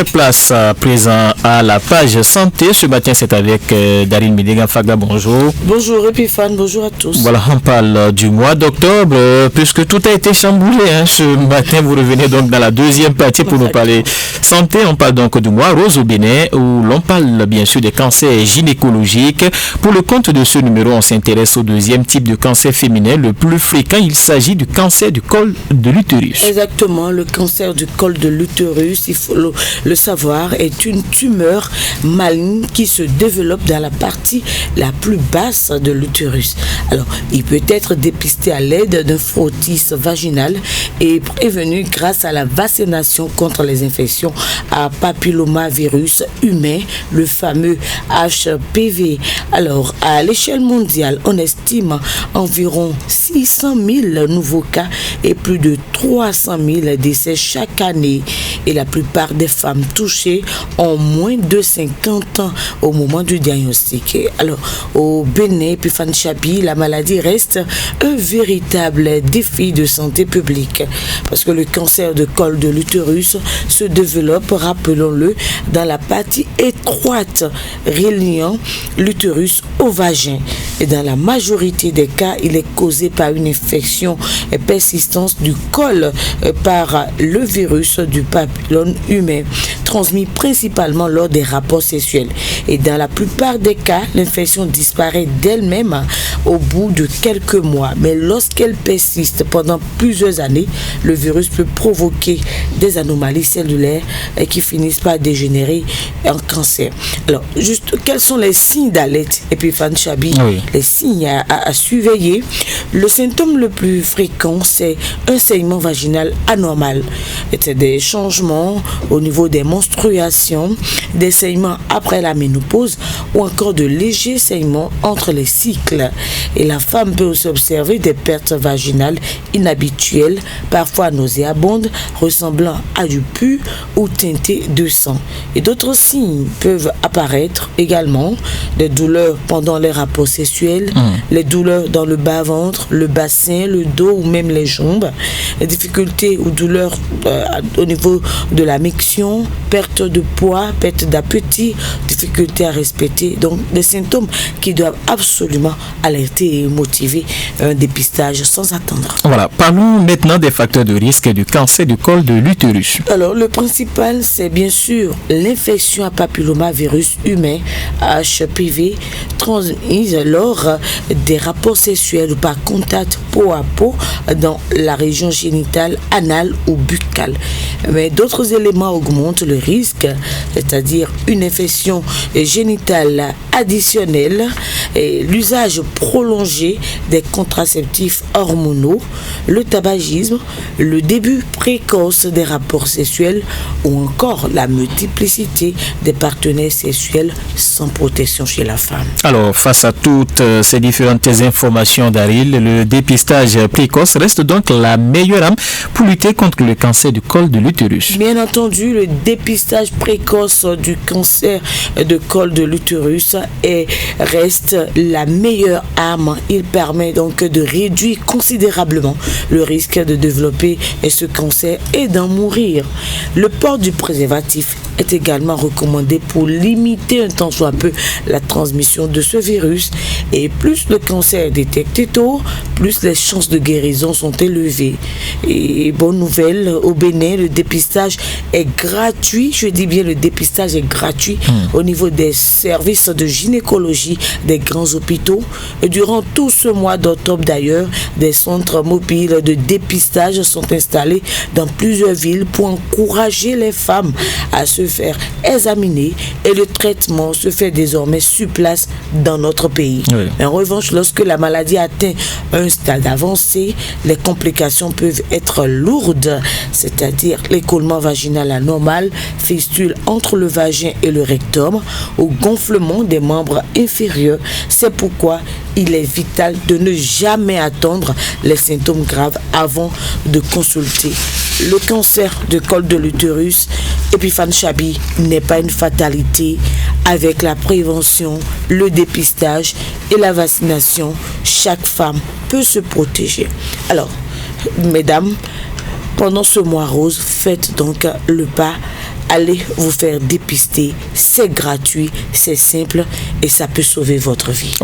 Place à présent à la page santé. Ce matin, c'est avec Daryl Midega-Faga. Bonjour. Bonjour Epiphane, bonjour à tous. Voilà, on parle du mois d'octobre, puisque tout a été chamboulé. Ce matin, vous revenez donc dans la deuxième partie pour nous parler santé. On parle donc du mois rose au Bénin, où l'on parle bien sûr des cancers gynécologiques. Pour le compte de ce numéro, on s'intéresse au deuxième type de cancer féminin le plus fréquent. Il s'agit du cancer du col de l'utérus. Exactement, le cancer du col de l'utérus, il faut le savoir, est une tumeur maligne qui se développe dans la partie la plus basse de l'utérus. Alors, il peut être dépisté à l'aide d'un frottis vaginal et prévenu grâce à la vaccination contre les infections à papillomavirus humain, le fameux HPV. Alors, à l'échelle mondiale, on estime environ 600 000 nouveaux cas et plus de 300 000 décès chaque année. Et la plupart des femmes touchées ont moins de 50 ans au moment du diagnostic. Alors, au Bénin, Epiphane Chabi, la maladie reste un véritable défi de santé publique parce que le cancer de col de l'utérus se développe, rappelons-le, dans la partie étroite reliant l'utérus au vagin. Et dans la majorité des cas, il est causé par une infection persistante du col par le virus du papillome humain, transmis principalement lors des rapports sexuels. Et dans la plupart des cas, l'infection disparaît d'elle-même au bout de quelques mois. Mais lorsqu'elle persiste pendant plusieurs années, le virus peut provoquer des anomalies cellulaires qui finissent par dégénérer en cancer. Alors, juste, quels sont les signes d'alerte, Epiphane Chabi? Oui. Les signes à surveiller. Le symptôme le plus fréquent, c'est un saignement vaginal anormal. C'est des changements au niveau des menstruations, des saignements après la ménopause ou encore de légers saignements entre les cycles. Et la femme peut aussi observer des pertes vaginales inhabituelles, parfois nauséabondes, ressemblant à du pus ou teintées de sang. Et d'autres signes peuvent apparaître également, des douleurs pendant les rapports sexuels, les douleurs dans le bas-ventre, le bassin, le dos ou même les jambes, les difficultés ou douleurs au niveau de la miction, perte de poids, perte d'appétit, difficultés à respecter. Donc des symptômes qui doivent absolument alerter et motiver un dépistage sans attendre. Voilà, parlons maintenant des facteurs de risque du cancer du col de l'utérus. Alors le principal, c'est bien sûr l'infection à papillomavirus humain, HPV, transmise lors des rapports sexuels ou par contact peau à peau dans la région génitale, anale ou buccale. Mais d'autres éléments augmentent le risque, c'est-à-dire une infection génitale additionnelle, et l'usage prolongé des contraceptifs hormonaux, le tabagisme, le début précoce des rapports sexuels ou encore la multiplicité des partenaires sexuels sans protection chez la femme. Alors, face à toutes ces différentes informations, Daryl, le dépistage précoce reste donc la meilleure arme pour lutter contre le cancer du col de l'utérus. Bien entendu, le dépistage précoce du cancer de col de l'utérus reste la meilleure arme. Il permet donc de réduire considérablement le risque de développer ce cancer et d'en mourir. Le port du préservatif est également recommandé pour limiter un tant soit peu la transmission de ce virus. Et plus le cancer est détecté tôt, plus les chances de guérison sont élevées. Et bonne nouvelle, au Bénin, le dépistage est gratuit. Je dis bien le dépistage est gratuit au niveau des services de gynécologie des grands hôpitaux. Et durant tout ce mois d'octobre d'ailleurs, des centres mobiles de dépistage sont installés dans plusieurs villes pour encourager les femmes à se faire examiner, et le traitement se fait désormais sur place dans notre pays. Oui. En revanche, lorsque la maladie atteint un stade avancé, les complications peuvent être lourdes, c'est-à-dire l'écoulement vaginal anormal, fistule entre le vagin et le rectum ou gonflement des membres inférieurs. C'est pourquoi il est vital de ne jamais attendre les symptômes graves avant de consulter. Le cancer du col de l'utérus, Epiphane Chabi, n'est pas une fatalité. Avec la prévention, le dépistage et la vaccination, chaque femme peut se protéger. Alors, mesdames, pendant ce mois rose, faites donc le pas allez vous faire dépister. C'est gratuit, c'est simple et ça peut sauver votre vie.